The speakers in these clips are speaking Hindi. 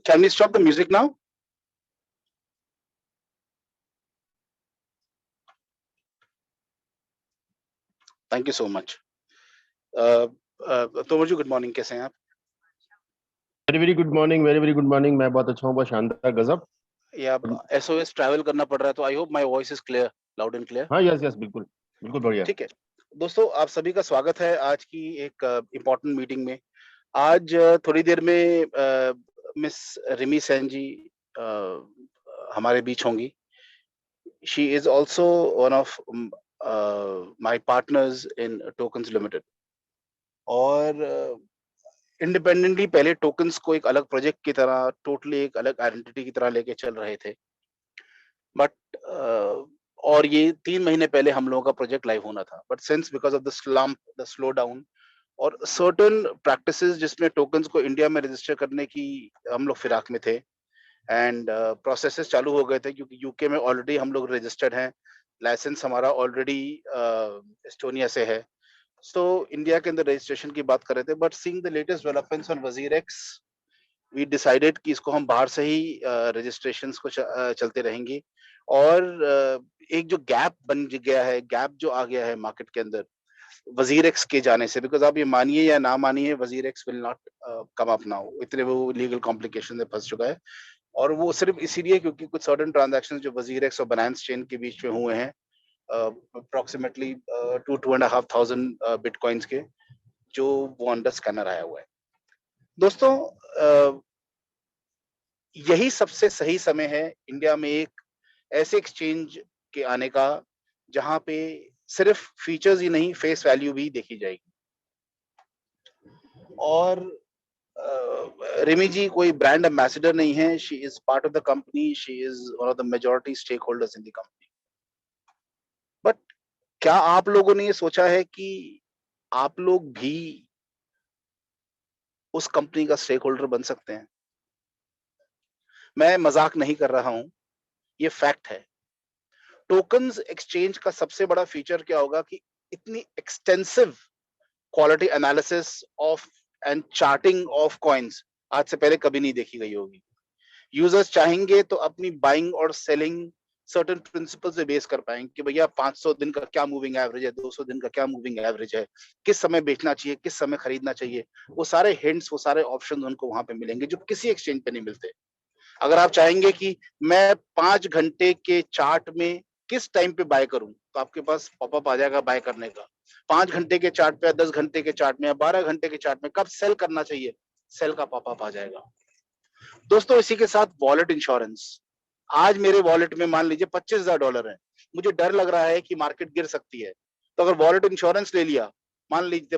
Can we stop the music now? Thank you so much. Tomar ji, good morning, कैसे हैं आप? Very good morning, very good morning. मैं बहुत अच्छा हूँ, बहुत शानदार, गजब। ये आप SOS ट्रैवल करना पड़ रहा है, तो I hope my voice is clear, loud and clear. हाँ, यस बिल्कुल बिल्कुल बढ़िया। ठीक है दोस्तों, आप सभी का स्वागत है आज की एक इम्पोर्टेंट मीटिंग में। आज थोड़ी देर में मिस रिमी सेन जी हमारे बीच होंगी। She is also one of my partners in tokens limited. और इंडिपेंडेंटली पहले टोकन्स को एक अलग प्रोजेक्ट की तरह, टोटली एक अलग आइडेंटिटी की तरह लेके चल रहे थे, बट और ये 3 महीने पहले हम लोगों का प्रोजेक्ट लाइव होना था, but since because of the slump, the slow down और सर्टेन प्रैक्टिसेस जिसमें टोकन्स को इंडिया में रजिस्टर करने की हम लोग फिराक में थे, एंड प्रोसेसेस चालू हो गए थे क्योंकि यूके में ऑलरेडी हम लोग रजिस्टर्ड हैं, लाइसेंस हमारा ऑलरेडी एस्टोनिया से है। सो इंडिया के अंदर रजिस्ट्रेशन की बात कर रहे थे, but seeing the latest developments on WazirX, we decided कि इसको हम बाहर से ही रजिस्ट्रेशंस को चलते रहेंगे। और एक जो गैप बन गया है, गैप जो आ गया है मार्केट के अंदर वजीरेक्स के जाने से, बिकॉज आप ये मानिए या ना मानिए, WazirX will not come up now, इतने वो लीगल कॉम्प्लिकेशन में फंस चुका है। और वो सिर्फ इसीलिए क्योंकि कुछ सर्टेन ट्रांजैक्शन जो वजीरेक्स और बनांस चेन के बीच में हुए हैं, अप्रोक्सीमेटली 2,500 बिटकॉइंस के, जो वो अंडर स्कैनर आया हुआ है। दोस्तों, यही सबसे सही समय है इंडिया में एक ऐसे एक्सचेंज के आने का जहां पे सिर्फ फीचर्स ही नहीं, फेस वैल्यू भी देखी जाएगी। और रिमी जी कोई ब्रांड एम्बेसडर नहीं है, she is part of the company, she is one of the majority stakeholders in the company. But क्या आप लोगों ने ये सोचा है कि आप लोग भी उस कंपनी का स्टेक होल्डर बन सकते हैं? मैं मजाक नहीं कर रहा हूं, ये फैक्ट है। टोकन्स एक्सचेंज का सबसे बड़ा फीचर क्या होगा कि इतनी extensive quality analysis of and charting of coins आज से पहले कभी नहीं देखी गई होगी। यूजर्स चाहेंगे तो अपनी बाइंग और सेलिंग सर्टेन प्रिंसिपल से बेस कर पाएंगे कि भैया 500 दिन का क्या मूविंग एवरेज है, 200 दिन का क्या मूविंग एवरेज है, किस समय बेचना चाहिए, किस समय खरीदना चाहिए। वो सारे हिंट्स, वो सारे ऑप्शन उनको वहां पे मिलेंगे जो किसी एक्सचेंज पे नहीं मिलते। अगर आप चाहेंगे कि मैं 5 घंटे के चार्ट में किस टाइम पे बाय करूं, तो आपके पास पॉपअप आ जाएगा बाय करने का। 5 घंटे के चार्ट पे, 10 घंटे के चार्ट में या 12 घंटे के चार्ट में कब सेल करना चाहिए, सेल का पॉपअप आ जाएगा। दोस्तों, इसी के साथ वॉलेट इंश्योरेंस। आज मेरे वॉलेट में मान लीजिए $25,000 है, मुझे डर लग रहा है कि मार्केट गिर सकती है, तो अगर वॉलेट इंश्योरेंस ले लिया, मान लेते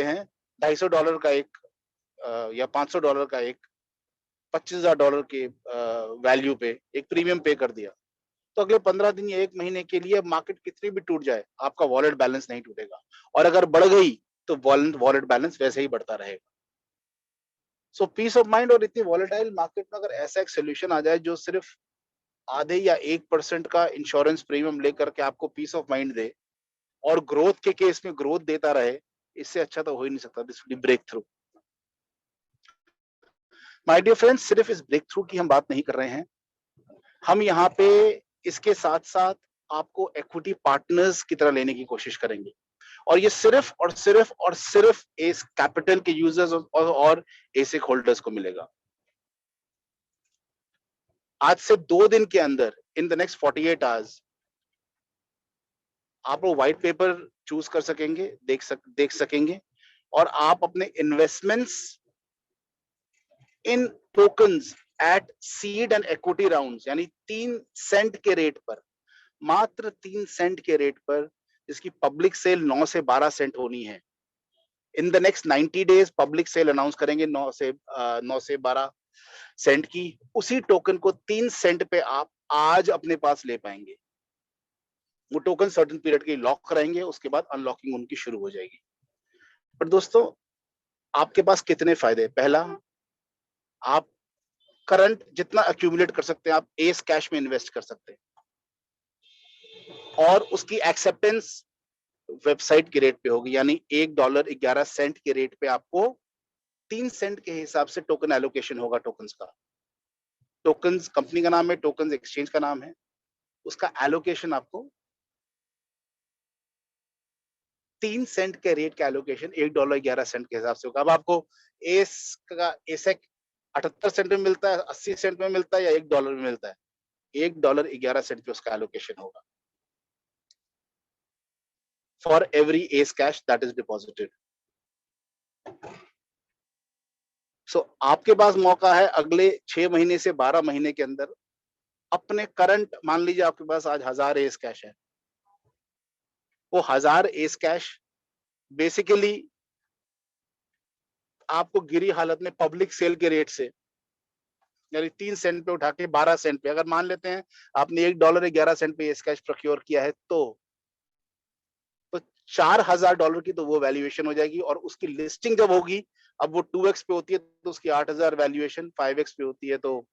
हैं $250 का एक या $500 का एक, $25,000 के वैल्यू पे एक प्रीमियम पे कर दिया, तो अगले 15 दिन या 1 महीने के लिए मार्केट कितनी भी टूट जाए, आपका वॉलेट बैलेंस नहीं टूटेगा। और अगर बढ़ गई तो वॉलेट बैलेंस वैसे ही बढ़ता रहेगा। सो पीस ऑफ माइंड। और इतनी वॉलेटाइल मार्केट में अगर ऐसा एक सोल्यूशन आ जाए जो सिर्फ आधे या 1% का इंश्योरेंस प्रीमियम लेकर के आपको पीस ऑफ माइंड दे और ग्रोथ के केस में ग्रोथ देता रहे, इससे अच्छा तो हो ही नहीं सकता। This will be breakthrough. My dear friends, सिर्फ इस ब्रेक थ्रू की हम बात नहीं कर रहे हैं, हम यहाँ पे इसके साथ साथ आपको इक्विटी पार्टनर्स की तरह लेने की कोशिश करेंगे, और ये सिर्फ और सिर्फ और सिर्फ इस कैपिटल के यूजर्स और एसिक होल्डर्स को मिलेगा। आज से 2 दिन के अंदर, इन द नेक्स्ट 48 आवर्स, आप वो व्हाइट पेपर चूज कर सकेंगे, देख सकेंगे, और आप अपने investments in tokens at seed and equity rounds, यानी 3 सेंट के रेट पर, मात्र 3 सेंट के रेट पर, जिसकी पब्लिक सेल 9 से 12 सेंट होनी है। इन the next 90 days public sale announce करेंगे 9 से 12 सेंट की। उसी टोकन को 3 सेंट पे आप आज अपने पास ले पाएंगे। वो टोकन सर्टेन पीरियड के लॉक कराएंगे, उसके बाद अनलॉकिंग उनकी शुरू हो जाएगी। पर दोस्तों, आपके पास कितने फायदे? पहला, आप करंट जितना एक्यूमुलेट कर सकते हैं, आप एस कैश में इन्वेस्ट कर सकते हैं, और उसकी एक्सेप्टेंस वेबसाइट के रेट पे होगी, यानी $1.11 के रेट पे आपको 3 सेंट के हिसाब से टोकन एलोकेशन होगा टोकन्स का। टोकन्स कंपनी का नाम है, टोकन्स एक्सचेंज का नाम है, उसका एलोकेशन आपको 3 सेंट के रेट का एलोकेशन $1.11 के हिसाब से होगा। अब आपको एस का एसेक 78 सेंट में मिलता है, 80 सेंट में मिलता है, या $1 में मिलता है, $1.11 पे उसका एलोकेशन होगा for every ace cash that is deposited. So आपके पास मौका है अगले 6 महीने से 12 महीने के अंदर अपने करंट, मान लीजिए आपके पास आज 1000 एस कैश है, वो 1000 एस कैश बेसिकली आपको गिरी हालत में पब्लिक सेल के रेट से, यानी 3 सेंट पे उठा के 12 सेंट पे, अगर मान लेते हैं आपने $1.11 पे एस कैश प्रोक्योर किया है, तो $4000 की तो वो वैल्यूएशन हो जाएगी, और उसकी लिस्टिंग जब होगी, अब वो 2x पे होती है तो उसकी 8000 वैल्यूएशन, 5x पे होती है तो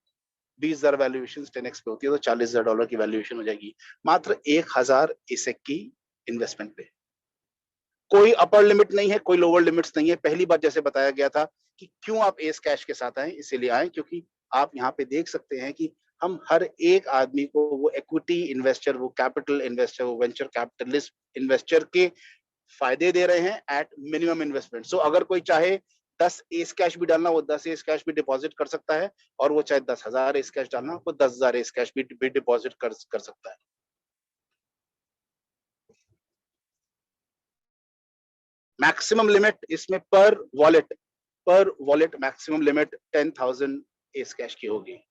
20000 वैल्यूएशन, 10x पे होती है तो $40000 की वैल्यूएशन हो जाएगी, मात्र 1000 एसेक की इन्वेस्टमेंट पे। कोई अपर लिमिट नहीं है, कोई लोअर लिमिट्स नहीं है। पहली बार जैसे बताया गया था कि क्यों आप एस कैश के साथ आए, इसीलिए आए क्योंकि आप यहाँ पे देख सकते हैं कि हम हर एक आदमी को, वो इक्विटी इन्वेस्टर, वो कैपिटल इन्वेस्टर, वो वेंचर कैपिटलिस्ट इन्वेस्टर के फायदे दे रहे हैं एट मिनिमम इन्वेस्टमेंट। सो अगर कोई चाहे 10 एस कैश भी डालना, वो 10 एस कैश भी डिपॉजिट कर सकता है, और वो चाहे 10,000 एस कैश डालना, वो 10,000 एस कैश भी डिपॉजिट कर सकता है। मैक्सिमम लिमिट इसमें पर wallet maximum limit 10,000 S cash की होगी।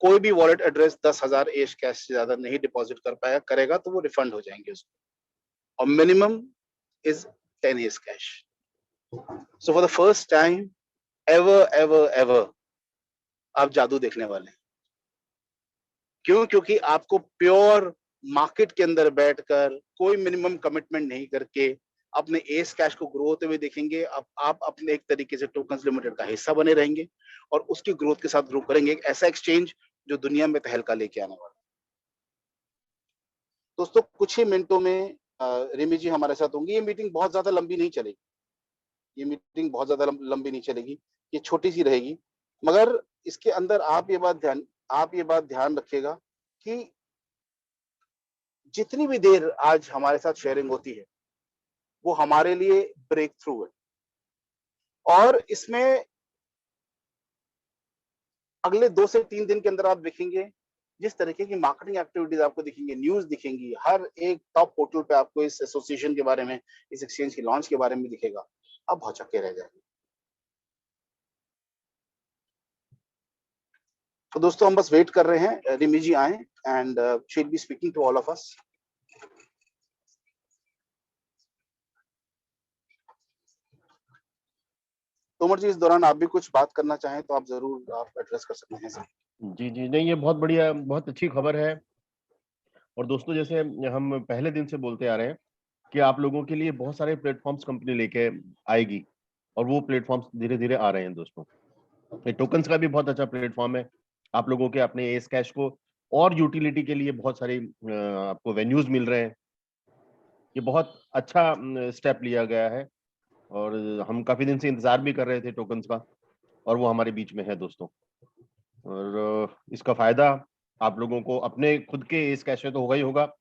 कोई भी वॉलेट एड्रेस 10,000 एस कैश से ज्यादा नहीं डिपॉजिट करेगा तो वो रिफंड हो जाएंगे उसको, और minimum is 10 S cash. So for the first time ever आप जादू देखने वाले हैं। क्यों? क्योंकि आपको प्योर मार्केट के अंदर बैठकर कोई मिनिमम कमिटमेंट नहीं करके अपने एस कैश को ग्रो होते हुए देखेंगे। अब आप अपने एक तरीके से टोकन्स लिमिटेड का हिस्सा बने रहेंगे, और उसकी ग्रोथ के साथ ग्रो करेंगे, एक ऐसा एक्सचेंज जो दुनिया में तहलका लेके आने वाला है। दोस्तों, कुछ ही मिनटों में रिमी जी हमारे साथ होंगी। ये मीटिंग बहुत ज्यादा लंबी नहीं चलेगी, ये मीटिंग बहुत ज्यादा लंबी नहीं चलेगी, ये छोटी सी रहेगी, मगर इसके अंदर आप ये बात ध्यान रखिएगा कि जितनी भी देर आज हमारे साथ शेयरिंग होती है, वो हमारे लिए ब्रेक थ्रू है, और इसमें अगले 2 से 3 दिन के अंदर आप देखेंगे जिस तरीके की मार्केटिंग एक्टिविटीज आपको दिखेंगी, न्यूज दिखेंगी, हर एक टॉप पोर्टल पे आपको इस एसोसिएशन के बारे में, इस एक्सचेंज की लॉन्च के बारे में दिखेगा, आप भौचक्के रह जाएंगे। तो दोस्तों, हम बस वेट कर रहे हैं रिमी जी आए, and she will be speaking to all of us. Tomar ji, इस दौरान आप भी कुछ बात करना चाहें तो आप जरूर आप एड्रेस कर सकते हैं सर। जी जी, नहीं, ये बहुत बढ़िया, बहुत अच्छी खबर है। और दोस्तों, जैसे हम पहले दिन से बोलते आ रहे हैं कि आप लोगों के लिए बहुत सारे प्लेटफॉर्म्स कंपनी लेके आएगी, और वो प्लेटफॉर्म्स धीरे धीरे आ रहे हैं दोस्तों। ये टोकन्स का भी बहुत अच्छा प्लेटफॉर्म है। आप लोगों के अपने एस कैश को और यूटिलिटी के लिए बहुत सारे आपको वेन्यूज मिल रहे हैं। ये बहुत अच्छा स्टेप लिया गया है, और हम काफी दिन से इंतजार भी कर रहे थे टोकन्स का, और वो हमारे बीच में है दोस्तों। और इसका फायदा आप लोगों को अपने खुद के इस कैश में तो होगा ही होगा,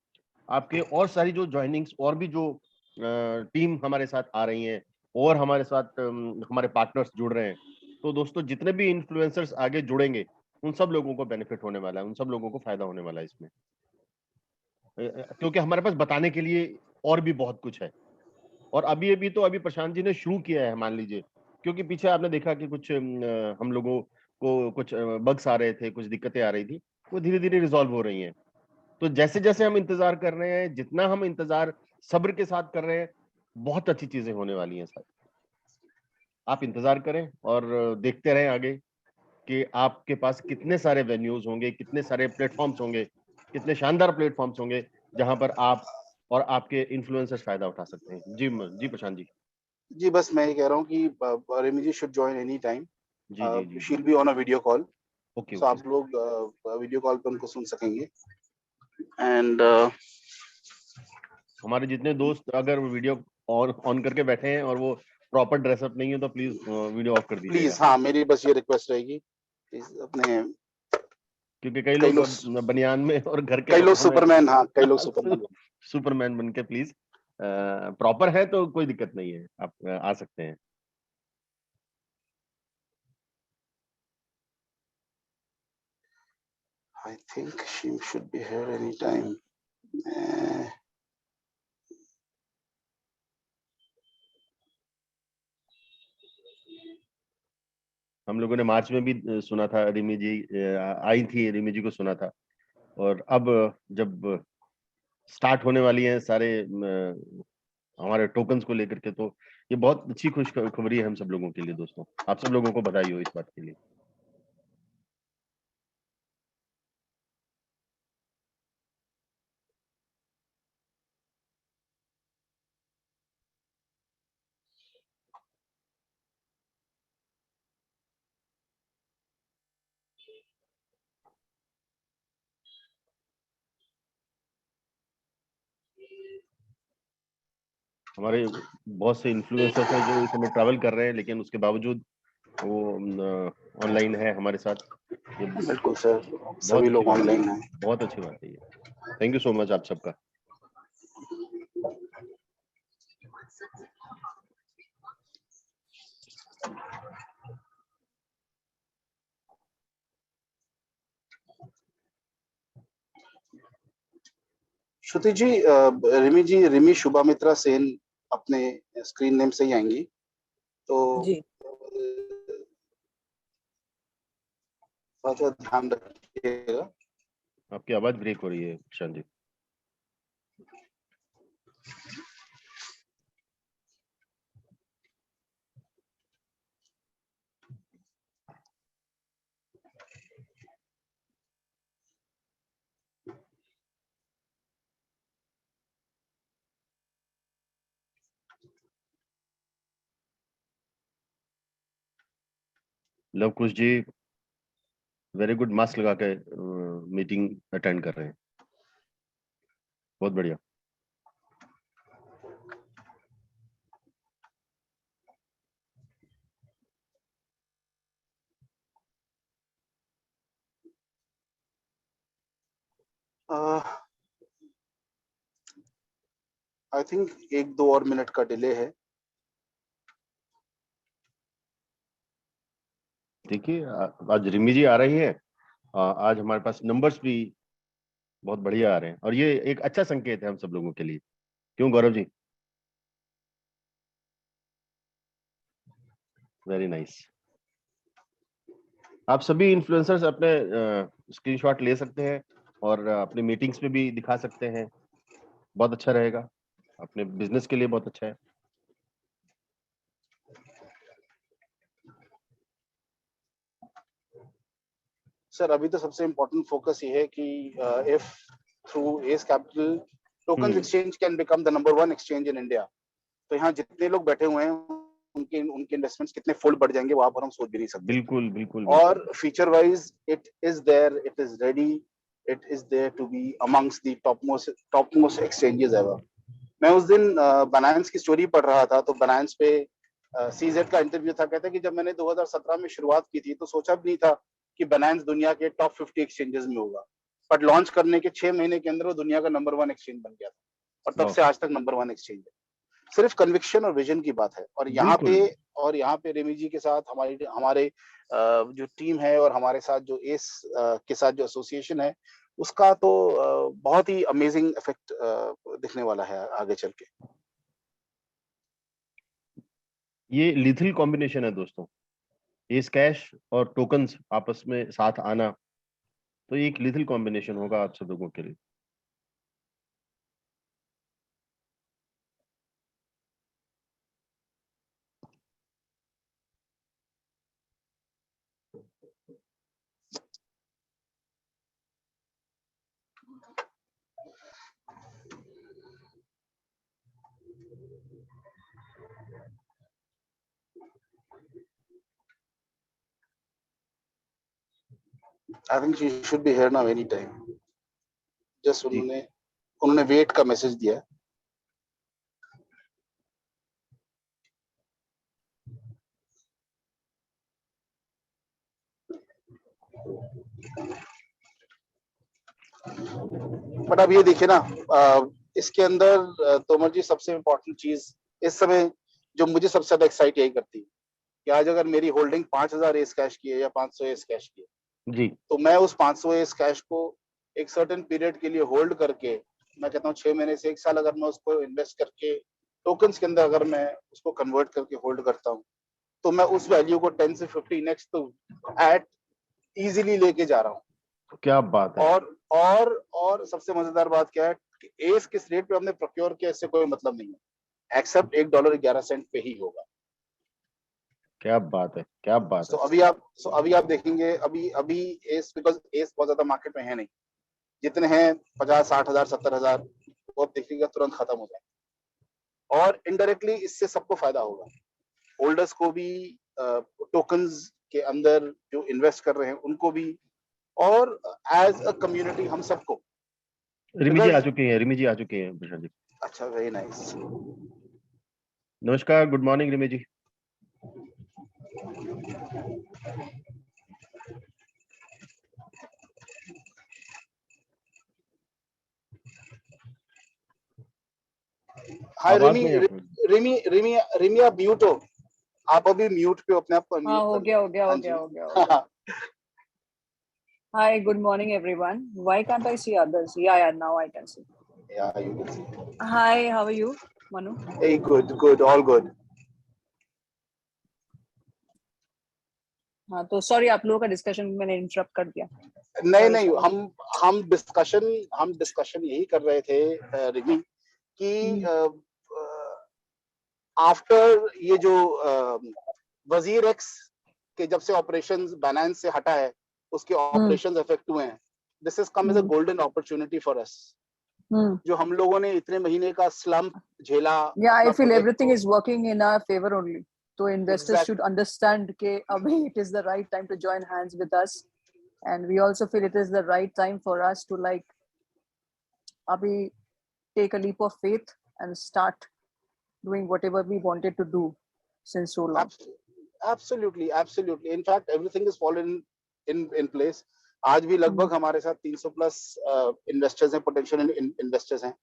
आपके और सारी जो ज्वाइनिंग्स और भी जो टीम हमारे साथ आ रही हैं और हमारे साथ हमारे पार्टनर्स जुड़ रहे हैं, तो दोस्तों जितने भी इन्फ्लुएंसर्स आगे जुड़ेंगे उन सब लोगों को बेनिफिट होने वाला है, उन सब लोगों को फायदा होने वाला है इसमें, क्योंकि हमारे पास बताने के लिए और भी बहुत कुछ है। और अभी प्रशांत जी ने शुरू किया है, मान लीजिए, क्योंकि पीछे आपने देखा कि कुछ हम लोगों को कुछ बग्स आ रहे थे, कुछ दिक्कतें आ रही थी, वो धीरे धीरे रिजॉल्व हो रही हैं। तो जैसे जैसे हम इंतजार कर रहे हैं, जितना हम इंतजार सब्र के साथ कर रहे हैं, बहुत अच्छी चीजें होने वाली हैं सर। आप इंतजार करें और देखते रहें आगे कि आपके पास कितने सारे वेन्यूज होंगे, कितने सारे प्लेटफॉर्म्स होंगे, कितने शानदार प्लेटफॉर्म्स होंगे जहां पर आप और आपके इन्फ्लुएंसर्स फायदा उठा सकते हैं। जी प्रशांत जी। जी, बस मैं ये कह रहा हूँ कि Rimi ji should join any time. जी जी जी she will be on a video call, okay so okay आप लोग वीडियो कॉल पे उनको सुन सकेंगे। एंड हमारे जितने दोस्त अगर वीडियो ऑन करके बैठे हैं और वो प्रॉपर ड्रेसअप नहीं है तो प्लीज वीडियो ऑफ कर दीजिएगा, प्लीज, हाँ, मेरी बस ये रिक्वेस्ट रहेगी, प्लीज अपने, क्योंकि कई कई लोग लोग बनियान में और घर के कई लोग कपड़ों में सुपरमैन, हाँ, कई लोग सुपरमैन। सुपरमैन बन के प्लीज, प्रॉपर है तो कोई दिक्कत नहीं है, आप आ सकते हैं। I think she should be here anytime. हम लोगों ने मार्च में भी सुना था, रिमी जी आई थी, रिमी जी को सुना था, और अब जब स्टार्ट होने वाली है सारे हमारे टोकन्स को लेकर के, तो ये बहुत अच्छी खुशखबरी है हम सब लोगों के लिए दोस्तों। आप सब लोगों को बधाई हो इस बात के लिए। हमारे बहुत से इन्फ्लुएंसर्स हैं जो इस समय ट्रैवल कर रहे हैं, लेकिन उसके बावजूद वो ऑनलाइन है हमारे साथ। ये बिल्कुल सर, बहुत सभी अच्छी लोग बात है, ऑनलाइन हैं। बहुत अच्छी बात है ये। थैंक यू सो मच आप सबका। श्रुति जी, रिमी शुभा मित्रा सेन अपने स्क्रीन नेम से ही आएंगी, तो जी थोड़ा ध्यान रखिएगा। आपकी आवाज ब्रेक हो रही है प्रशांत जी। लव कुश जी वेरी गुड, मास्क लगा के मीटिंग अटेंड कर रहे हैं, बहुत बढ़िया। आई थिंक 1-2 और मिनट का डिले है। देखिए आज रिमी जी आ रही है, आज हमारे पास नंबर्स भी बहुत बढ़िया आ रहे हैं, और ये एक अच्छा संकेत है हम सब लोगों के लिए, क्यों गौरव जी? Very nice. आप सभी इन्फ्लुएंसर्स अपने स्क्रीनशॉट ले सकते हैं और अपने मीटिंग्स में भी दिखा सकते हैं, बहुत अच्छा रहेगा, अपने बिजनेस के लिए बहुत अच्छा है। सर, अभी तो सबसे इम्पोर्टेंट फोकस ये है कि if through S capital token exchange can become the number 1 exchange in India, तो यहाँ जितने लोग बैठे हुए हैं उनके इन्वेस्टमेंट्स कितने फोल्ड बढ़ जाएंगे वो आप और हम सोच भी नहीं सकते। बिल्कुल बिल्कुल और feature wise it is there, it is ready, it is there to be amongst the top most exchanges ever. मैं उस दिन बनायंस की स्टोरी पढ़ रहा था, तो बनायंस पे सीजेड का इंटरव्यू था, कहते कि जब मैंने 2017 में शुरुआत की थी तो सोचा भी नहीं था कि बाइनेंस दुनिया के टॉप 50 एक्सचेंजेस में होगा, बट लॉन्च करने के 6 महीने के अंदर वो दुनिया का नंबर 1 एक्सचेंज बन गया था, और तब से आज तक नंबर 1 एक्सचेंज है। सिर्फ कन्विक्शन और विजन की बात है। और यहाँ पे रेमी जी के साथ हमारे जो टीम है और हमारे साथ जो एस के साथ जो एसोसिएशन है, उसका तो बहुत ही अमेजिंग इफेक्ट दिखने वाला है आगे चल के। ये लीथल कॉम्बिनेशन है दोस्तों, एस कैश और टोकन्स आपस में साथ आना, तो ये एक लीथल कॉम्बिनेशन होगा आप सब लोगों के लिए। I think she should be here now anytime. Just उन्होंने वेट का मैसेज दिया। बट अब ये देखिए ना, इसके अंदर तोमर जी सबसे इम्पोर्टेंट चीज इस समय जो मुझे सबसे ज्यादा एक्साइट यही करती है कि आज अगर मेरी होल्डिंग 5000 एस कैश की है या 500 एस कैश की है जी, तो मैं उस 500 एस कैश को एक सर्टेन पीरियड के लिए होल्ड करके, मैं कहता हूँ 6 महीने से 1 साल, अगर मैं उसको इन्वेस्ट करके टोकन्स के अंदर अगर मैं उसको कन्वर्ट करके होल्ड करता हूँ, तो मैं उस वैल्यू को 10 से 15x तो एट इजीली लेके जा रहा हूँ। क्या बात है। और सबसे मजेदार बात क्या है कि एस किस रेट पे हमने प्रोक्योर किया इससे कोई मतलब नहीं है, एक्सेप्ट $1.11 पे ही होगा। क्या बात है, क्या बात है। अभी आप देखेंगे, अभी एस, बिकॉज एस बहुत ज्यादा मार्केट में है नहीं, जितने हैं 50-60 हजार 70 हजार, वो आप देखिएगा तुरंत खत्म हो जाए, और इनडायरेक्टली इससे सबको फायदा होगा, होल्डर्स को भी, टोकन्स के अंदर जो इन्वेस्ट कर रहे हैं उनको भी, और एज अ कम्युनिटी हम सबको। रिमी जी आ चुके हैं, रिमी जी आ चुके हैं प्रशांत जी। अच्छा, वेरी नाइस। नमस्कार, गुड मॉर्निंग रिमी जी। हाय रिमी आप म्यूट हो, आप अभी म्यूट पे अपने आप को हाँ, हो गया। Hi, good morning, everyone. Why can't I see others? Yeah, now I can see. Yeah, you can see. Hi, how are you, Manu? Hey, good, all good. हाँ, तो सॉरी आप लोगों का डिस्कशन मैंने इंटरप्ट कर दिया। नहीं, हम डिस्कशन यही कर रहे थे रिमी कि आफ्टर ये जो वजीर एक्स के जब से ऑपरेशंस बाइनेंस से हटा है, उसके ऑपरेशंस इफेक्ट हुए हैं, this is come as a golden opportunity for us, जो हम लोगों ने इतने महीने का स्लम्प झेला। Yeah, I feel everything is working in our favor only. So investors should understand कि अभी it is the right time to join hands with us, and we also feel it is the right time for us to like अभी take a leap of faith and start doing whatever we wanted to do since so long. Absolutely. In fact, everything is fallen in place. आज भी लगभग हमारे साथ 300 प्लस इन्वेस्टर्स हैं, पोटेंशियल इन्वेस्टर्स हैं,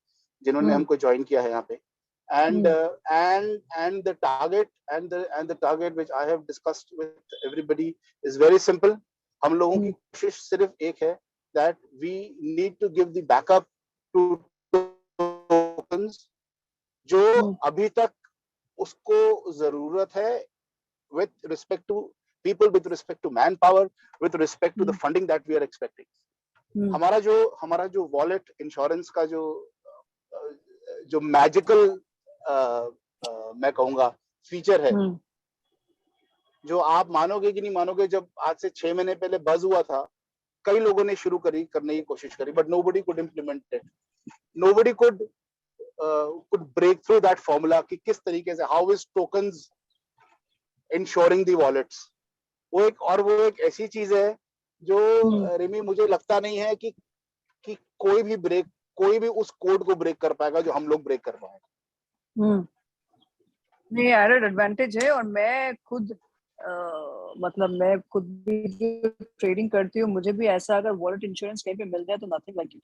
जिन्होंने हमको ज्वाइन किया है यहाँ पे, and the target which I have discussed with everybody is very simple. हम लोगों की कोशिश सिर्फ एक है, that we need to give the backup to tokens जो अभी तक उसको जरूरत है, with respect to people, with respect to manpower, with respect to the funding that we are expecting. हमारा जो वॉलेट इंश्योरेंस का जो मैजिकल मैं कहूंगा फीचर है, जो आप मानोगे कि नहीं मानोगे, जब आज से 6 महीने पहले बज हुआ था, कई लोगों ने शुरू करने की कोशिश करी, but nobody could implement it. Nobody could break through that formula कि किस तरीके से, how is tokens ensuring the wallets. वो एक ऐसी चीज है जो रिमी मुझे लगता नहीं है कि कोई भी उस कोड को ब्रेक कर पाएगा जो हम लोग ब्रेक कर पाएंगे। नहीं, एडेड एडवांटेज है। और मैं खुद मतलब मैं खुद भी ट्रेडिंग करती हूँ, मुझे भी ऐसा अगर वॉलेट इंश्योरेंस कहीं पे मिल जाए तो नथिंग लाइक इट।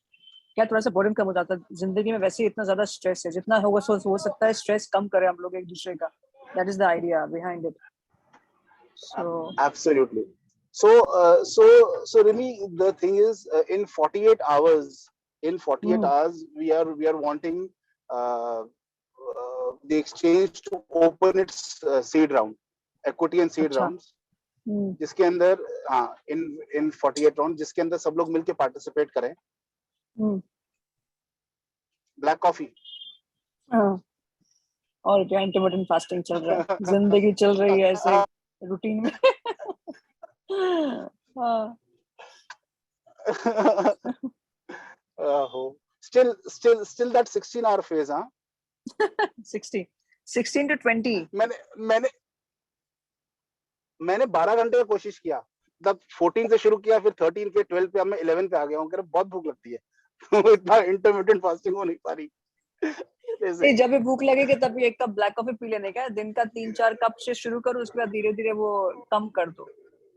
क्या थोड़ा सा बोरिंग कम हो जाता है जिंदगी में, वैसे ही इतना ज्यादा स्ट्रेस है, जितना होगा हो सकता है स्ट्रेस कम करें हम लोग एक दूसरे का। That is the idea behind it. So Absolutely. So really, the thing is, in 48 hours, we are wanting the exchange to open its seed round, equity and seed अच्छा। rounds, जिसके अंदर हाँ in 48 राउंड जिसके अंदर सब लोग मिलके पार्टिसिपेट करें। ब्लैक कॉफी हाँ, और क्या इंटरमिटेंट फास्टिंग चल रहा है, जिंदगी चल रही है ऐसे रूटीन में। हाँ। still that 16-hour phase, हाँ 16 to 20। मैंने 12 घंटे का कोशिश किया, मतलब 14 से शुरू किया, फिर 13 पे 12 पे, अब मैं 11 पे आ गया हूँ। बहुत भूख लगती है। इतना इंटरमिटेंट फास्टिंग हो नहीं पा रही। जब भी भूख लगेगी तब एक कप ब्लैक कॉफी पी लेने का, दिन का 3-4 कप से शुरू करो, उसके बाद धीरे धीरे वो कम कर दो,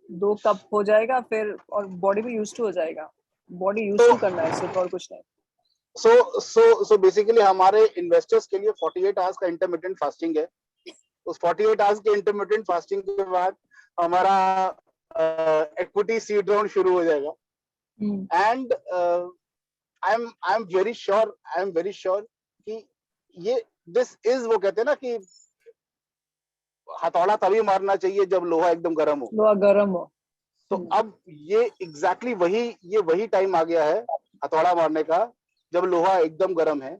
2 कप हो जाएगा फिर, और बॉडी भी यूज टू हो जाएगा। बॉडी यूज टू करना है सिर्फ, और कुछ नहीं। सो बेसिकली हमारे इन्वेस्टर्स के लिए 48 आवर्स का इंटरमिटेंट फास्टिंग है। उस 48 आवर्स के इंटरमिटेंट फास्टिंग के बाद हमारा इक्विटी सीड राउंड शुरू हो जाएगा। And I am very sure कि ये दिस इज, वो कहते हैं ना कि हथौड़ा तभी मारना चाहिए जब लोहा एकदम गर्म हो। लोहा गर्म हो। तो अब ये एग्जैक्टली वही टाइम आ गया है हथौड़ा मारने का, जब लोहा एकदम गर्म है।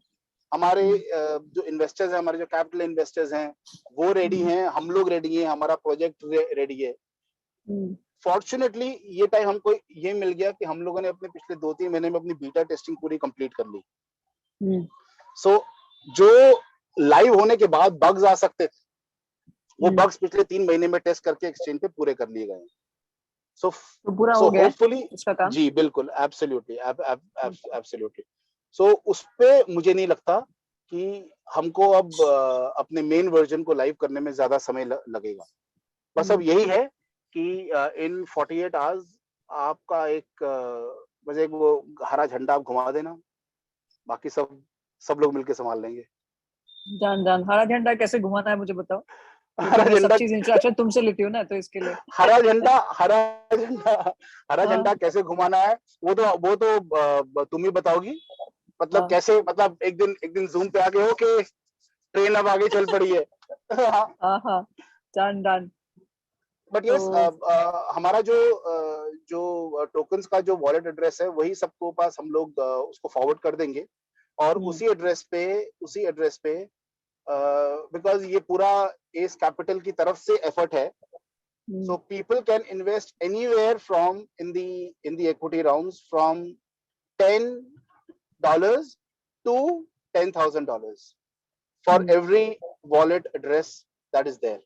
हमारे जो इन्वेस्टर्स हैं, हमारे जो कैपिटल इन्वेस्टर्स हैं, वो रेडी हैं, हम लोग रेडी हैं, हमारा प्रोजेक्ट रेडी है। फॉर्चुनेटली ये टाइम हमको ये मिल गया कि हम लोगों ने अपने पिछले 2-3 महीने में अपनी बीटा टेस्टिंग पूरी कंप्लीट कर ली। सो जो लाइव होने के बाद बग्स आ सकते थे, वो बग्स पिछले 3 महीने में टेस्ट करके एक्सचेंज पे पूरे कर लिए गए। सो पूरा हो गया होपफुली इसका काम। जी बिल्कुल, एब्सोल्युटली। सो उस पे मुझे नहीं लगता कि हमको अब अपने मेन वर्जन को लाइव करने में ज्यादा समय लगेगा। बस अब यही है कि इन 48 आवर्स आपका एक बस एक वो हरा झंडा आप घुमा देना, बाकी सब लोग मिलके संभाल लेंगे। जान हरा झंडा कैसे घुमाना है मुझे बताओ, क्योंकि हरा मैं झंडा सब चीज इंस्ट्रक्शन तुमसे लेती हूँ ना, तो इसके लिए। हरा झंडा कैसे घुमाना है वो तो तुम ही बताओगी। मतलब कैसे, मतलब एक दिन जूम पे आगे हो कि ट्रेन अब आगे चल पड़ी है। हाँ डन। बट यस, हमारा जो टोकन्स का जो वॉलेट एड्रेस है, वही सबको पास हम लोग उसको फॉरवर्ड कर देंगे। और उसी एड्रेस पे बिकॉज ये पूरा एस कैपिटल की तरफ से एफर्ट है, so people can invest anywhere from in the equity rounds from $10 to $10,000 for every wallet address that is there.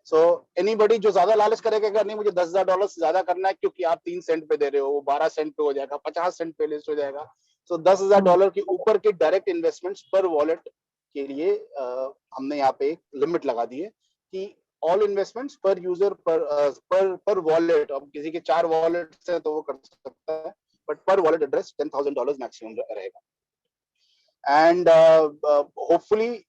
So anybody जो ज्यादा लालच करेगा, अगर नहीं मुझे $10,000 से ज्यादा करना है क्योंकि आप 3 सेंट पे दे रहे हो, वो 12 सेंट पे हो जाएगा, 50 सेंट पे लिस्ट हो जाएगा। so $10,000 के ऊपर के डायरेक्ट इन्वेस्टमेंट्स पर वॉलेट के लिए हमने यहाँ पे एक लिमिट लगा दी है कि ऑल इन्वेस्टमेंट्स पर यूजर पर वॉलेट, अब किसी के 4 वॉलेट्स हैं तो वो कर सकता है, बट पर वॉलेट एड्रेस $10,000 मैक्सिमम रहेगा। एंड होपफुली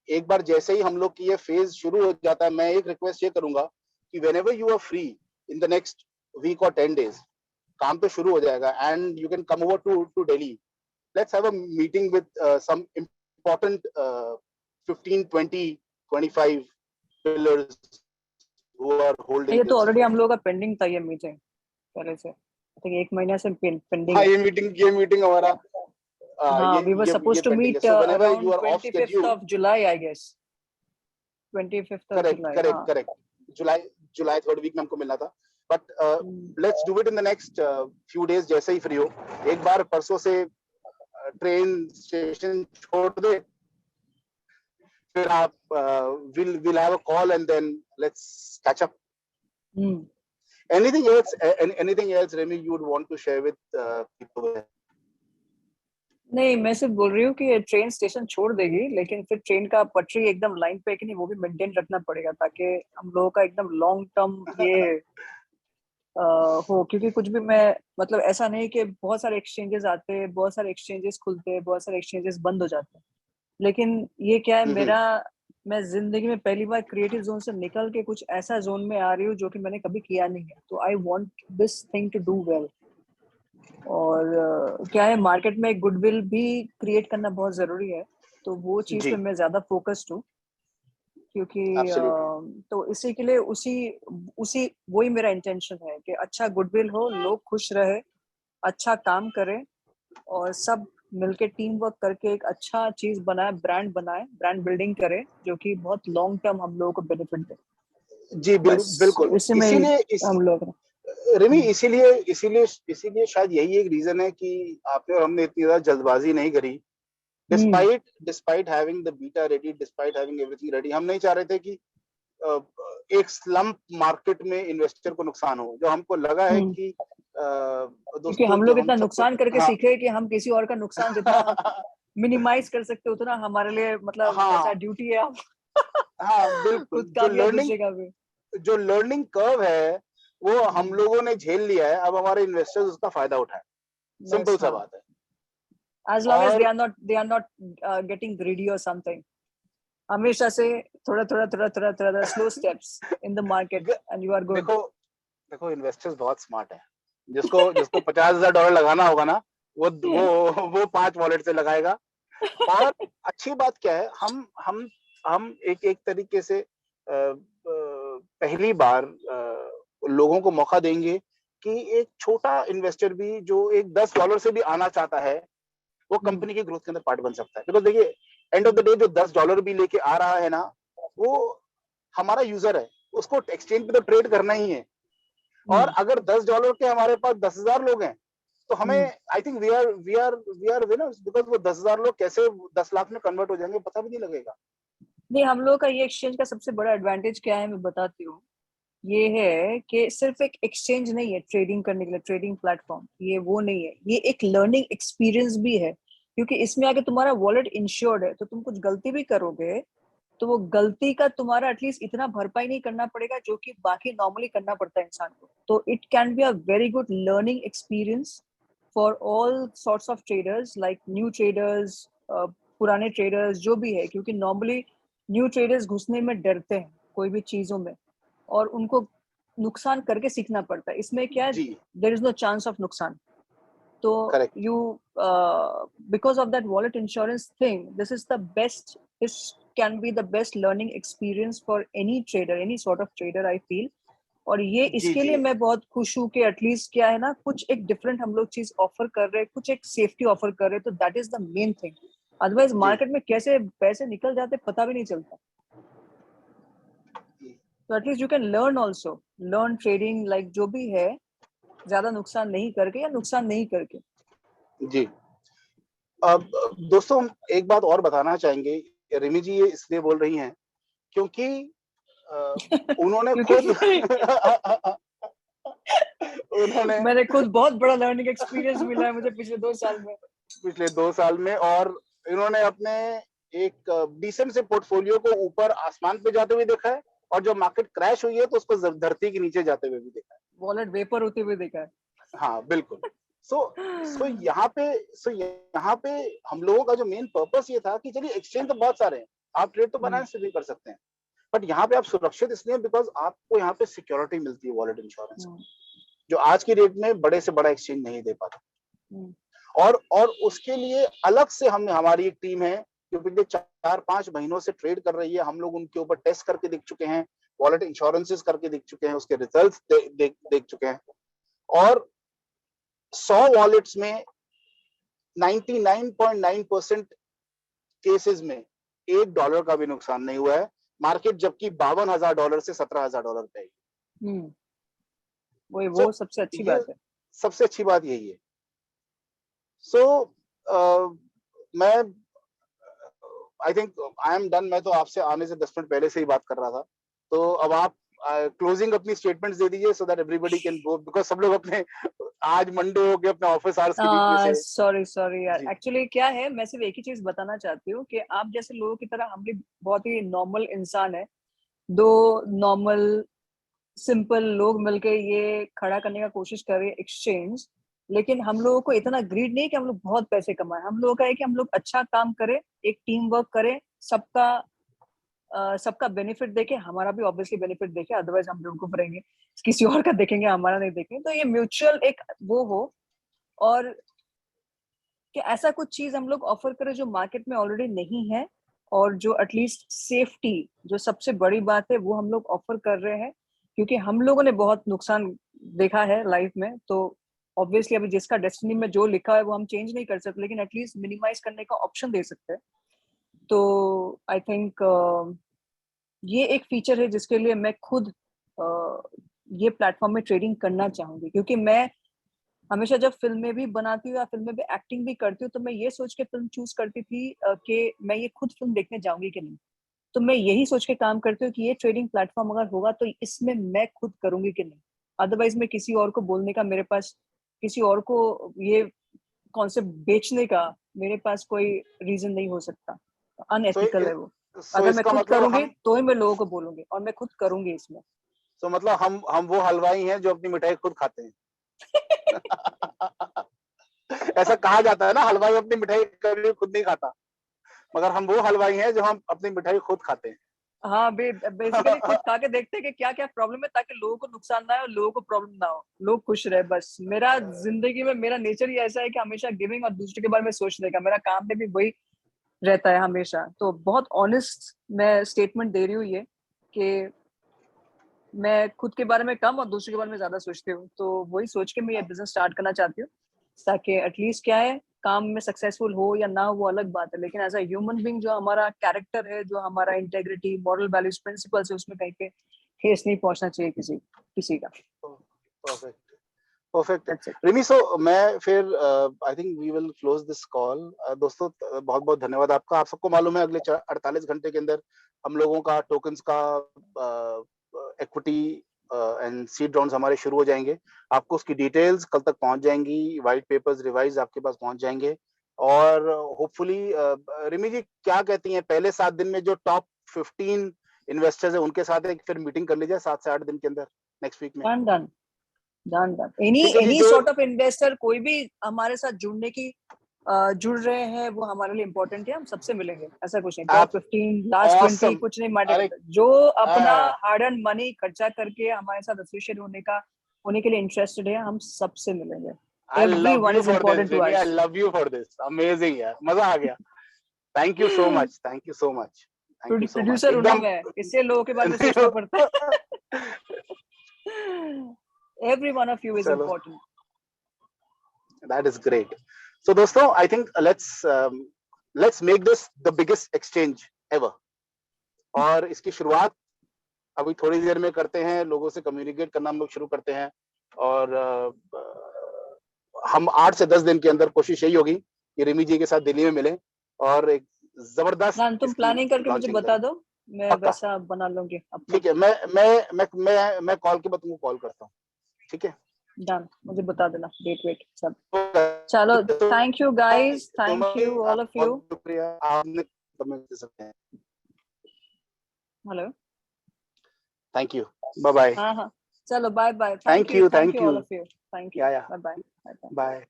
एक बार जैसे ही हम लोग की ये फेज शुरू हो जाता है, मैं एक रिक्वेस्ट ये करूंगा कि whenever you are free in the next week और 10 days, काम तो शुरू हो जाएगा and you can come over to Delhi. Let's have a meeting with some important 15, 20, 25 pillars who are holding ये तो this ऑलरेडी हम story. लोगों का पेंडिंग था ये मीटिंग पहले से, तो 1 महीना से पेंडिंग हाँ, है। ये मीटिंग हमारा हाँ, we were supposed to meet so whenever around you are off 25th schedule, of July, I guess 25th of July। हाँ, जुलाई 3rd वीक में हमको मिलना था, but let's do it in the next few days। जैसे ही फ्री हो, एक बार परसों से ट्रेन स्टेशन छोड़ दे, फिर आप we'll have a call and then let's catch up. Anything else, Remy, you would want to share with people? नहीं, मैं सिर्फ बोल रही हूँ कि ट्रेन स्टेशन छोड़ देगी, लेकिन फिर ट्रेन का पटरी एकदम लाइन पे है कि नहीं, वो भी मेंटेन रखना पड़ेगा, ताकि हम लोगों का एकदम लॉन्ग टर्म ये हो। क्योंकि कुछ भी मैं मतलब ऐसा नहीं कि बहुत सारे एक्सचेंजेस आते हैं, बहुत सारे एक्सचेंजेस खुलते हैं, बहुत सारे एक्सचेंजेस बंद हो जाते हैं, लेकिन ये क्या है हम्म, मेरा, मैं जिंदगी में पहली बार क्रिएटिव जोन से निकल के कुछ ऐसा जोन में आ रही हूँ जो कि मैंने कभी किया नहीं है, तो I want this thing to do well. और क्या है, मार्केट में गुडविल भी क्रिएट करना बहुत जरूरी है, तो वो चीज पे जी, मैं ज्यादा फोकस्ड हूँ। क्योंकि एब्सोल्युटली। तो इसी के लिए उसी उसी वही मेरा इंटेंशन है कि अच्छा गुडविल हो, लोग खुश रहे, अच्छा काम करें, और सब मिलके टीम वर्क करके एक अच्छा चीज बनाए, ब्रांड बिल्डिंग करें, जो कि बहुत लॉन्ग टर्म हम लोगों को बेनिफिट दे। जी, बस बिल्कुल। इसी में ही इसीलिए इस हम लोग। रिमी, इसीलिए शायद यही एक रीजन है कि आपने और हमने इतनी ज्यादा जल्दबाजी नहीं करी। Hmm despite having the beta ready, despite having everything ready, हम नहीं चाह रहे थे कि अ, एक स्लम्प मार्केट में इन्वेस्टर को नुकसान हो। जो हमको लगा है हम्म कि क्योंकि दोस्तों, हम जो लोग हम इतना सबको, नुकसान करके हाँ सीखे कि हम किसी और का नुकसान जितना हम मिनिमाइज कर सकते उतना हमारे लिए मतलब ऐसा हाँ ड्यूटी है, हम हाँ, बिल्कुल। खुद का भी और दूसरे का भी। जो लर्निंग कर्व है वो हम हम्म, लोगों ने झेल लिया है। अब हमारे इन्वेस्टर्स उसका फायदा उठाए, बस सिंपल सा हाँ, बात है। as long as और they are not getting greedy or something, हमेशा से थोड़ा slow steps in the market ग- एंड यू आर गुड। देखो देखो, इन्वेस्टर्स बहुत स्मार्ट है। जिसको जिसको $50,000 लगाना होगा ना, वो 5 वॉलेट से लगाएगा। और अच्छी बात क्या है, हम एक एक तरीके से पहली बार लोगों को मौका देंगे कि एक छोटा इन्वेस्टर भी जो एक $10 से भी आना चाहता है, वो कंपनी की ग्रोथ के अंदर पार्ट बन सकता है। बिकॉज देखिए, एंड ऑफ द डे जो $10 भी लेके आ रहा है ना, वो हमारा यूजर है, उसको एक्सचेंज पे तो ट्रेड करना ही है। और अगर $10 के हमारे पास 10,000 लोग हैं, तो हमें, I think we are winners, because वो 10,000 लोग कैसे 10 लाख में कन्वर्ट हो जाएंगे पता भी नहीं लगेगा। नहीं, हम लोग का ये एक्सचेंज का सबसे बड़ा एडवांटेज क्या है मैं बताती हूँ। ये है कि सिर्फ एक एक्सचेंज नहीं है ट्रेडिंग करने के लिए, ट्रेडिंग प्लेटफॉर्म ये वो नहीं है, ये एक लर्निंग एक्सपीरियंस भी है। क्योंकि इसमें आके तुम्हारा वॉलेट इंश्योर्ड है, तो तुम कुछ गलती भी करोगे तो वो गलती का तुम्हारा एटलीस्ट इतना भरपाई नहीं करना पड़ेगा जो कि बाकी नॉर्मली करना पड़ता है इंसान को। तो it can be a very good learning experience for all sorts of traders, like new traders, पुराने ट्रेडर्स जो भी है, क्योंकि नॉर्मली न्यू ट्रेडर्स घुसने में डरते हैं कोई भी चीजों में, और उनको नुकसान करके सीखना पड़ता है। इसमें क्या है, जी, there is no chance of नुकसान। तो correct. you because of that wallet insurance thing, this can be the best learning experience for any trader, any sort of trader, I feel। और ये जी, इसके जी, लिए मैं बहुत खुश हूँ कि एटलीस्ट क्या है ना, कुछ एक डिफरेंट हम लोग चीज ऑफर कर रहे हैं, कुछ एक सेफ्टी ऑफर कर रहे हैं, तो that is the main thing. Otherwise जी, मार्केट में कैसे पैसे निकल जाते पता भी नहीं चलता। तो at least you can learn also, learn trading like जो भी है, ज्यादा नुकसान नहीं करके या नुकसान नहीं करके। जी। अब दोस्तों, एक बात और बताना चाहेंगे। रिमी जी ये इसलिए बोल रही हैं क्योंकि अ, उन्होंने क्योंकि खुद उन्होंने मैंने खुद बहुत बड़ा लर्निंग एक्सपीरियंस मिला है मुझे पिछले 2 साल में। पिछले 2 साल में, और इन्होंने अपने एक डिसेंट से पोर्टफोलियो को ऊपर आसमान पे जाते हुए देखा है, और जब मार्केट क्रैश हुई है तो उसको धरती के नीचे जाते हुए भी देखा वॉलेट वेपर होते हुए देखा है। है। हाँ, बिल्कुल। सो यहाँ पे हम लोगों का जो मेन पर्पस ये था कि चलिए, एक्सचेंज तो बहुत सारे हैं, आप ट्रेड तो हम्म, बनाए से भी कर सकते हैं, बट यहाँ पे आप सुरक्षित इसलिए बिकॉज आपको यहाँ पे सिक्योरिटी मिलती है वॉलेट इंश्योरेंस की, हम्म, जो आज की डेट में बड़े से बड़ा एक्सचेंज नहीं दे पाता। हम्म, और उसके लिए अलग से हमारी एक टीम है जो पिछले 4-5 महीनों से ट्रेड कर रही है। हम लोग उनके ऊपर टेस्ट करके देख चुके हैं, वॉलेट इंश्योरेंसेस करके देख चुके हैं, उसके रिजल्ट्स देख चुके हैं, और 100 वॉलेट्स में 99.9% केसेस में $1 का भी नुकसान नहीं हुआ है। मार्केट जबकि $52,000 से $17,000 पे है। हम्म, वही सो वो सबसे अच्छी ये बात है। सबसे अच्छी बात यही है। सो मैं I think I am done. मैं तो आपसे आने से 10 मिनट पहले से ही बात कर रहा था, तो अब आप क्लोजिंग अपनी स्टेटमेंट्स दे दीजिए, so that everybody can go, because सब लोग अपने आज मंडे हो गए अपने ऑफिस आवर्स के बीच में से। सॉरी यार, जी। एक्चुअली क्या है, मैं सिर्फ एक ही चीज बताना चाहती हूँ कि आप जैसे लोगों की तरह हम भी बहुत ही नॉर्मल इंसान है, दो नॉर्मल सिंपल लोग मिलके ये खड़ा करने का कोशिश कर रहे हैं एक्सचेंज, लेकिन हम लोगों को इतना ग्रीड नहीं कि हम लोग बहुत पैसे कमाएं। हम लोगों का है कि हम लोग अच्छा काम करें, एक टीम वर्क करें, सबका बेनिफिट देखे, हमारा भी ऑब्वियसली बेनिफिट देखे, अदरवाइज हम बेवकूफ रहेंगे, किसी और का देखेंगे, हमारा नहीं देखेंगे। तो ये म्यूचुअल एक वो हो, और कि ऐसा कुछ चीज हम लोग ऑफर करें जो मार्केट में ऑलरेडी नहीं है, और जो एटलीस्ट सेफ्टी, जो सबसे बड़ी बात है, वो हम लोग ऑफर कर रहे हैं। क्योंकि हम लोगों ने बहुत नुकसान देखा है लाइफ में, तो ऑब्वियसली अभी जिसका डेस्टिनी में जो लिखा है वो हम चेंज नहीं कर सकते, लेकिन एटलीस्ट मिनिमाइज करने का ऑप्शन दे सकते हैं। तो आई थिंक ये एक फीचर है जिसके लिए मैं खुद ये प्लेटफॉर्म में ट्रेडिंग करना चाहूंगी। क्योंकि मैं हमेशा जब फिल्में भी बनाती हूँ या फिल्में भी एक्टिंग भी करती हूँ, तो मैं ये सोच के फिल्म चूज करती थी कि मैं ये खुद फिल्म देखने जाऊंगी कि नहीं। तो मैं यही सोच के काम करती हूँ कि ये ट्रेडिंग प्लेटफॉर्म अगर होगा तो इसमें मैं खुद करूंगी कि नहीं। अदरवाइज मैं किसी और को बोलने का, मेरे पास किसी और को ये कॉन्सेप्ट बेचने का मेरे पास कोई रीजन नहीं हो सकता। अनएथिकल है वो। अगर मैं इसका खुद मतलब करूंगी हम तो ही मैं लोगों को बोलूंगी, और मैं खुद करूंगी इसमें। तो मतलब हम वो हलवाई हैं जो अपनी मिठाई खुद खाते हैं। ऐसा कहा जाता है ना, हलवाई अपनी मिठाई कभी खुद नहीं खाता, मगर हम वो हलवाई हैं जो हम अपनी मिठाई खुद खाते हैं। हाँ, बेसिकली खुद खा के देखते हैं कि क्या क्या प्रॉब्लम है, ताकि लोगों को नुकसान ना हो, लोगों को प्रॉब्लम ना हो, लोग खुश रहे। बस मेरा जिंदगी में मेरा नेचर ही ऐसा है कि हमेशा गिविंग और दूसरे के बारे में सोचने का, मेरा काम में भी वही रहता है हमेशा। तो बहुत ऑनेस्ट मैं स्टेटमेंट दे रही हूँ ये, कि मैं खुद के बारे में कम और दूसरे के बारे में ज्यादा सोचती हूँ। तो वही सोच के मैं ये बिजनेस स्टार्ट करना चाहती हूँ, ताकि एटलीस्ट क्या है, काम में सक्सेसफुल हो या ना हो वो अलग बात है, लेकिन एज अ ह्यूमन बीइंग जो हमारा कैरेक्टर है, जो हमारा इंटेग्रिटी, मॉरल वैल्यूज, प्रिंसिपल्स है, उसमें कहीं पे ठेस नहीं पहुंचना चाहिए किसी का। परफेक्ट, परफेक्ट है। That's it. रिमी, सो मैं फिर I think we will close this call. दोस्तों, बहुत बहुत धन्यवाद आपका। आप सबको मालूम है, अगले 48 घंटे के अंदर हम लोगों का टोकन्स का इक्विटी एंड सीड राउंड्स हमारे शुरू हो जाएंगे। आपको उसकी डिटेल्स कल तक पहुंच जाएंगी, व्हाइट पेपर्स रिवाइज आपके पास पहुंच जाएंगे। और होपफुली रिमी जी क्या कहती हैं, पहले 7 दिन में जो टॉप 15 इन्वेस्टर्स है उनके साथ एक फिर मीटिंग कर लीजिए 7 से 8 दिन के अंदर, नेक्स्ट वीक में। डन। ठीक है जी। एनी जो सॉर्ट ऑफ इन्वेस्टर, कोई भी हमारे साथ जुड़ रहे हैं, वो हमारे लिए इम्पोर्टेंट है। हम सबसे मिलेंगे, ऐसा कुछ नहीं। Top 15, last 20 awesome. कुछ नहीं मैटर अरे करता। जो अपना हार्ड अर्न मनी खर्चा करके हमारे साथ एसोसिएट होने के लिए इंटरेस्टेड है, हम सबसे मिलेंगे। I love एवरीवन you इज for this, important to Remy. I us. love you for this. Amazing यार, मजा आ गया। Thank you so much. Thank you so much. Thank you so much. Producer हूं ना एकदम मैं, इससे लोगों के बारे में सोचना पड़ता है। Every one of you is चलो, important. that is great. So दोस्तों, I think let's make this the biggest exchange ever. और इसकी शुरुआत अभी थोड़ी देर में करते हैं, लोगों से कम्युनिकेट करना हम लोग शुरू करते हैं। और हम 8 से 10 दिन के अंदर कोशिश यही होगी कि रिमी जी के साथ दिल्ली में मिलें और एक जबरदस्त तुम इसकी प्लानिंग करके मुझे लॉन्चिंग बता करें। दो, मैं पक्का, वैसा बना लूंगी अपना। ठीक है। मैं कॉल के बाद तुमको कॉल करता हूँ, ठीक है? डन, मुझे बता देना डेट सब। चलो, thank you guys, thank you all of you. बहुत शुक्रिया, आपने दे सकते हैं। Hello, thank you, bye bye. हाँ, चलो, bye bye. Thank you, thank you all of you. Thank you, या bye bye. Bye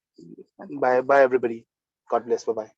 bye bye everybody, God bless, bye bye.